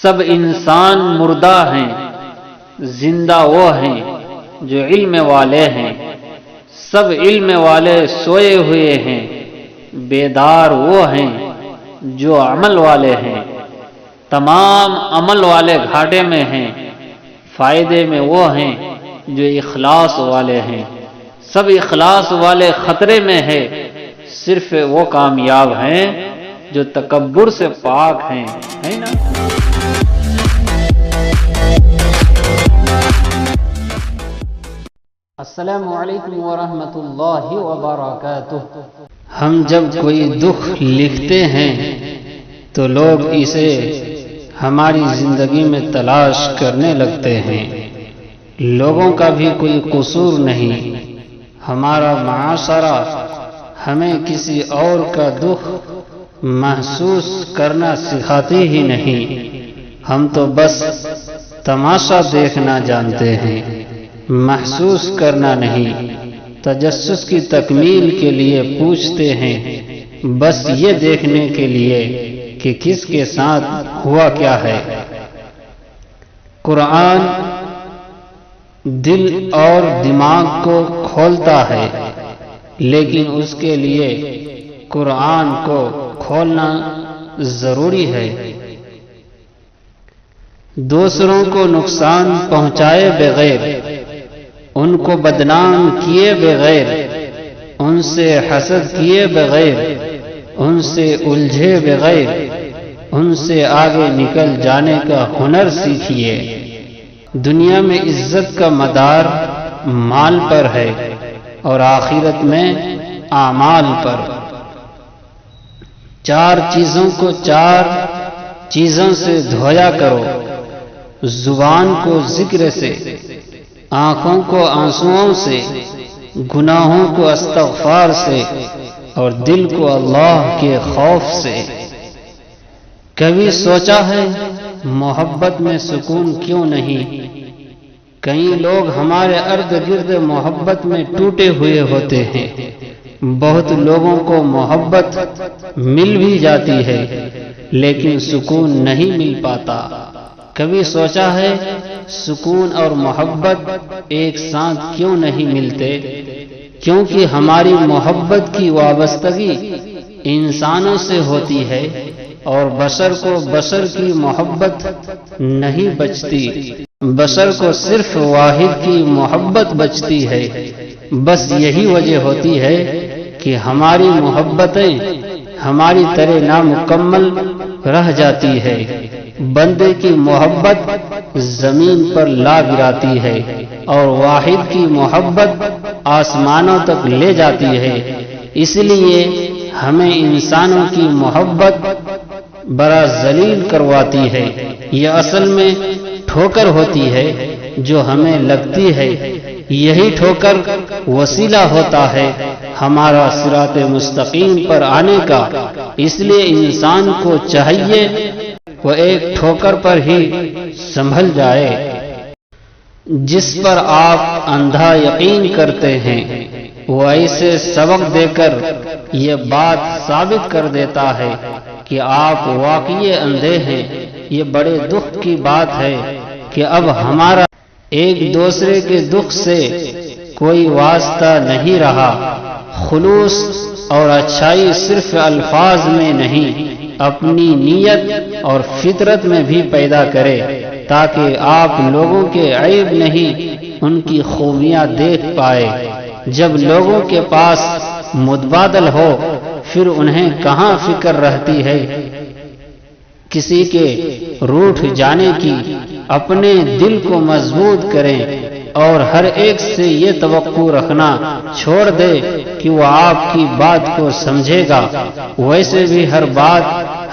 سب انسان مردہ ہیں، زندہ وہ ہیں جو علم والے ہیں۔ سب علم والے سوئے ہوئے ہیں، بیدار وہ ہیں جو عمل والے ہیں۔ تمام عمل والے گھاٹے میں ہیں، فائدے میں وہ ہیں جو اخلاص والے ہیں۔ سب اخلاص والے خطرے میں ہے، صرف وہ کامیاب ہیں جو تکبر سے پاک ہیں، ہے نا؟ السلام علیکم ورحمۃ اللہ وبرکاتہ۔ ہم جب کوئی دکھ لکھتے ہیں تو لوگ اسے ہماری زندگی میں تلاش کرنے لگتے ہیں۔ لوگوں کا بھی کوئی قصور نہیں، ہمارا معاشرہ ہمیں کسی اور کا دکھ محسوس کرنا سکھاتی ہی نہیں، ہم تو بس تماشا دیکھنا جانتے ہیں، محسوس کرنا نہیں۔ تجسس کی تکمیل کے لیے پوچھتے ہیں، بس یہ دیکھنے کے لیے کہ کس کے ساتھ ہوا کیا ہے۔ قرآن دل اور دماغ کو کھولتا ہے، لیکن اس کے لیے قرآن کو کھولنا ضروری ہے۔ دوسروں کو نقصان پہنچائے بغیر، ان کو بدنام کیے بغیر، ان سے حسد کیے بغیر، ان سے الجھے بغیر، ان سے آگے نکل جانے کا ہنر سیکھیے۔ دنیا میں عزت کا مدار مال پر ہے اور آخرت میں اعمال پر۔ چار چیزوں کو چار چیزوں سے دھویا کرو، زبان کو ذکر سے، آنکھوں کو آنسوؤں سے، گناہوں کو استغفار سے، اور دل کو اللہ کے خوف سے۔ کبھی سوچا ہے محبت میں سکون کیوں نہیں؟ کئی لوگ ہمارے ارد گرد محبت میں ٹوٹے ہوئے ہوتے ہیں۔ بہت لوگوں کو محبت مل بھی جاتی ہے لیکن سکون نہیں مل پاتا۔ کبھی سوچا ہے سکون اور محبت ایک ساتھ کیوں نہیں ملتے؟ کیونکہ ہماری محبت کی وابستگی انسانوں سے ہوتی ہے اور بشر کو بشر کی محبت نہیں بچتی، بشر کو صرف واحد کی محبت بچتی ہے۔ بس یہی وجہ ہوتی ہے کہ ہماری محبتیں ہماری طرح نامکمل رہ جاتی ہے۔ بندے کی محبت زمین پر لا گراتی ہے اور واحد کی محبت آسمانوں تک لے جاتی ہے۔ اس لیے ہمیں انسانوں کی محبت بڑا ذلیل کرواتی ہے۔ یہ اصل میں ٹھوکر ہوتی ہے جو ہمیں لگتی ہے، یہی ٹھوکر وسیلہ ہوتا ہے ہمارا صراط مستقیم پر آنے کا۔ اس لیے انسان کو چاہیے وہ ایک ٹھوکر پر ہی سنبھل جائے۔ جس پر آپ اندھا یقین کرتے ہیں وہ ایسے سبق دے کر یہ بات ثابت کر دیتا ہے کہ آپ واقعی اندھے ہیں۔ یہ بڑے دکھ کی بات ہے کہ اب ہمارا ایک دوسرے کے دکھ سے کوئی واسطہ نہیں رہا۔ خلوص اور اچھائی صرف الفاظ میں نہیں، اپنی نیت اور فطرت میں بھی پیدا کرے تاکہ آپ لوگوں کے عیب نہیں ان کی خوبیاں دیکھ پائے۔ جب لوگوں کے پاس متبادل ہو پھر انہیں کہاں فکر رہتی ہے کسی کے روٹھ جانے کی؟ اپنے دل کو مضبوط کریں اور ہر ایک سے یہ توقع رکھنا چھوڑ دے کہ وہ آپ کی بات کو سمجھے گا۔ ویسے بھی ہر بات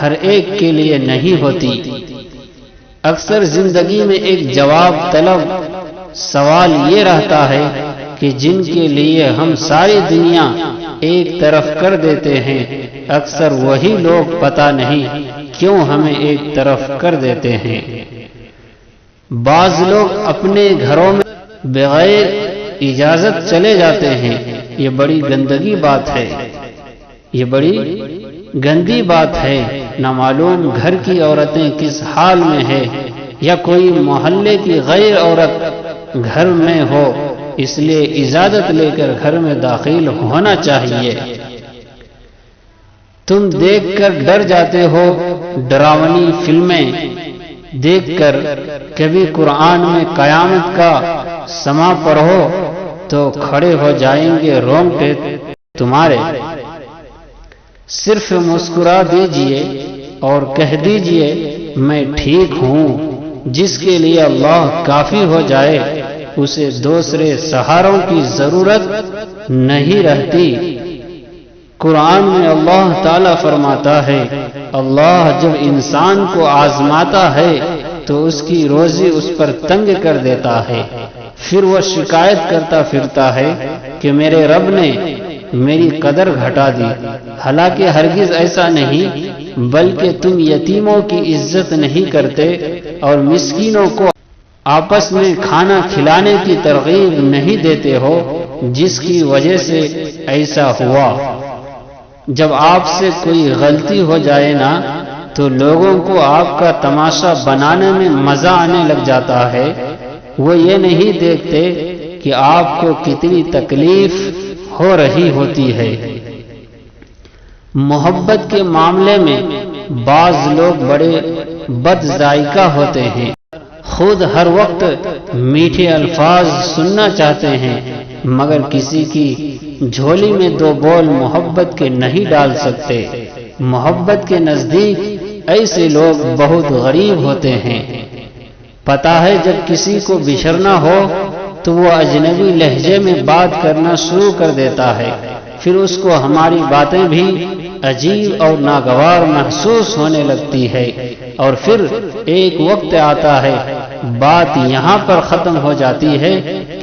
ہر ایک کے لیے نہیں ہوتی۔ اکثر زندگی میں ایک جواب طلب سوال یہ رہتا ہے کہ جن کے لیے ہم ساری دنیا ایک طرف کر دیتے ہیں، اکثر وہی لوگ پتہ نہیں کیوں ہمیں ایک طرف کر دیتے ہیں۔ بعض لوگ اپنے گھروں میں بغیر اجازت چلے جاتے ہیں، یہ بڑی گندگی بات ہے، یہ بڑی گندی بات ہے۔ نہ معلوم گھر کی عورتیں کس حال میں ہے، یا کوئی محلے کی غیر عورت گھر میں ہو، اس لیے اجازت لے کر گھر میں داخل ہونا چاہیے۔ تم دیکھ کر ڈر جاتے ہو ڈراونی فلمیں دیکھ کر، کبھی قرآن میں قیامت کا سما پڑھو تو کھڑے ہو جائیں گے رونگٹے تمہارے۔ صرف مسکرا دیجئے اور کہہ دیجئے میں ٹھیک ہوں۔ جس کے لیے اللہ کافی ہو جائے اسے دوسرے سہاروں کی ضرورت نہیں رہتی۔ قرآن میں اللہ تعالیٰ فرماتا ہے، اللہ جب انسان کو آزماتا ہے تو اس کی روزی اس پر تنگ کر دیتا ہے، پھر وہ شکایت کرتا پھرتا ہے کہ میرے رب نے میری قدر گھٹا دی۔ حالانکہ ہرگز ایسا نہیں، بلکہ تم یتیموں کی عزت نہیں کرتے اور مسکینوں کو آپس میں کھانا کھلانے کی ترغیب نہیں دیتے ہو، جس کی وجہ سے ایسا ہوا۔ جب آپ سے کوئی غلطی ہو جائے نا تو لوگوں کو آپ کا تماشا بنانے میں مزہ آنے لگ جاتا ہے۔ وہ یہ نہیں دیکھتے کہ آپ کو کتنی تکلیف ہو رہی ہوتی ہے۔ محبت کے معاملے میں بعض لوگ بڑے بد ذائقہ ہوتے ہیں، خود ہر وقت میٹھے الفاظ سننا چاہتے ہیں، مگر کسی کی جھولی میں دو بول محبت کے نہیں ڈال سکتے۔ محبت کے نزدیک ایسے لوگ بہت غریب ہوتے ہیں۔ پتہ ہے جب کسی کو بچھڑنا ہو تو وہ اجنبی لہجے میں بات کرنا شروع کر دیتا ہے، پھر اس کو ہماری باتیں بھی عجیب اور ناگوار محسوس ہونے لگتی ہے، اور پھر ایک وقت آتا ہے بات یہاں پر ختم ہو جاتی ہے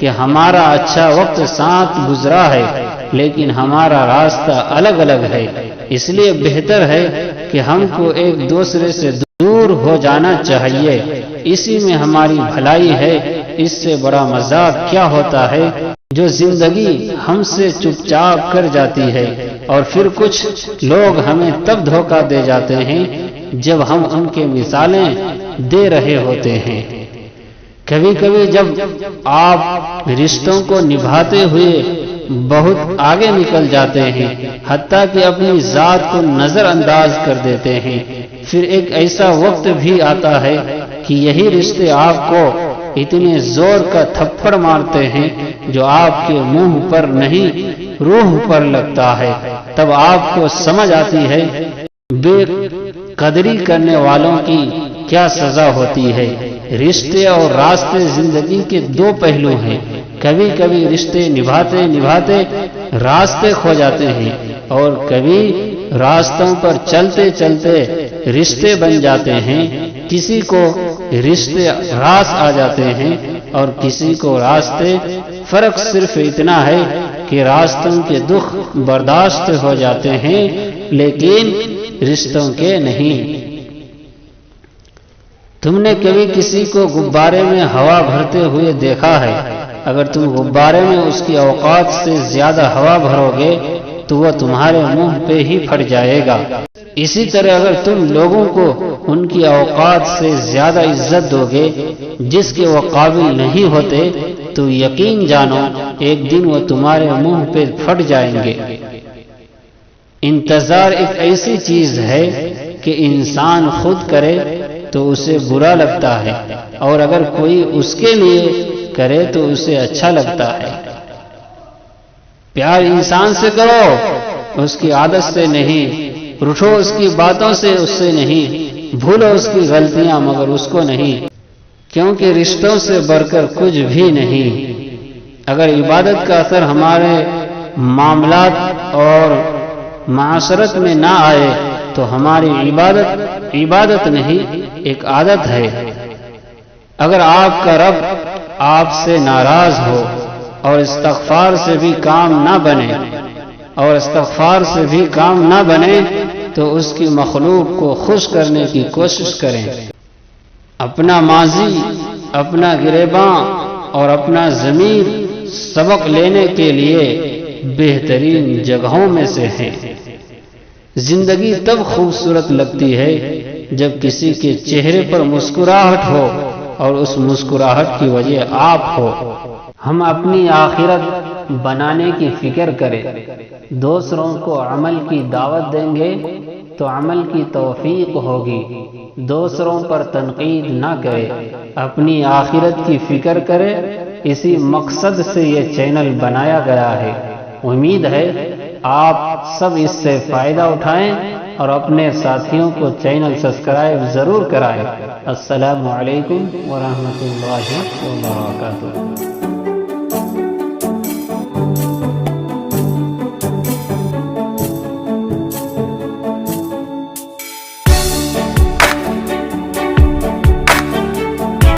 کہ ہمارا اچھا وقت ساتھ گزرا ہے لیکن ہمارا راستہ الگ الگ ہے، اس لیے بہتر ہے کہ ہم کو ایک دوسرے سے دور ہو جانا چاہیے، اسی میں ہماری بھلائی ہے۔ اس سے بڑا مذاق کیا ہوتا ہے جو زندگی ہم سے چپ چاپ کر جاتی ہے، اور پھر کچھ لوگ ہمیں تب دھوکہ دے جاتے ہیں جب ہم ان کے مثالیں دے رہے ہوتے ہیں۔ کبھی کبھی جب آپ رشتوں کو نبھاتے ہوئے بہت آگے نکل جاتے ہیں، حتیٰ کہ اپنی ذات کو نظر انداز کر دیتے ہیں، پھر ایک ایسا وقت بھی آتا ہے کہ یہی رشتے آپ کو اتنے زور کا تھپڑ مارتے ہیں جو آپ کے منہ پر نہیں روح پر لگتا ہے، تب آپ کو سمجھ آتی ہے بے قدری کرنے والوں کی کیا سزا ہوتی ہے۔ رشتے اور راستے زندگی کے دو پہلو ہیں، کبھی کبھی رشتے نبھاتے نبھاتے راستے کھو جاتے ہیں، اور کبھی راستوں پر چلتے چلتے رشتے بن جاتے ہیں۔ کسی کو رشتے راس آ جاتے ہیں اور کسی کو راستے، فرق صرف اتنا ہے کہ راستوں کے دکھ برداشت ہو جاتے ہیں لیکن رشتوں کے نہیں۔ تم نے کبھی کسی کو غبارے میں ہوا بھرتے ہوئے دیکھا ہے؟ اگر تم غبارے میں اس کی اوقات سے زیادہ ہوا بھرو گے تو وہ تمہارے منہ پہ ہی پھٹ جائے گا۔ اسی طرح اگر تم لوگوں کو ان کی اوقات سے زیادہ عزت دو گے جس کے وہ قابل نہیں ہوتے تو یقین جانو ایک دن وہ تمہارے منہ پہ پھٹ جائیں گے۔ انتظار ایک ایسی چیز ہے کہ انسان خود کرے تو اسے برا لگتا ہے، اور اگر کوئی اس کے لیے کرے تو اسے اچھا لگتا ہے۔ پیار انسان سے کرو، اس کی عادت سے نہیں، روٹھو اس کی باتوں سے، اس سے نہیں، بھولو اس کی غلطیاں مگر اس کو نہیں، کیونکہ رشتوں سے بڑھ کر کچھ بھی نہیں۔ اگر عبادت کا اثر ہمارے معاملات اور معاشرت میں نہ آئے تو ہماری عبادت نہیں، ایک عادت ہے۔ اگر آپ کا رب آپ سے ناراض ہو اور استغفار سے بھی کام نہ بنے تو اس کی مخلوق کو خوش کرنے کی کوشش کریں۔ اپنا ماضی، اپنا گریباں اور اپنا ضمیر سبق لینے کے لیے بہترین جگہوں میں سے ہیں۔ زندگی تب خوبصورت لگتی ہے جب کسی کے چہرے پر مسکراہٹ ہو اور اس مسکراہٹ کی وجہ آپ ہو۔ ہم اپنی آخرت بنانے کی فکر کریں، دوسروں کو عمل کی دعوت دیں گے تو عمل کی توفیق ہوگی، دوسروں پر تنقید نہ کرے، اپنی آخرت کی فکر کرے۔ اسی مقصد سے یہ چینل بنایا گیا ہے۔ امید ہے آپ سب اس سے فائدہ اٹھائیں اور اپنے ساتھیوں کو چینل سبسکرائب ضرور کرائیں۔ السلام علیکم ورحمۃ اللہ وبرکاتہ۔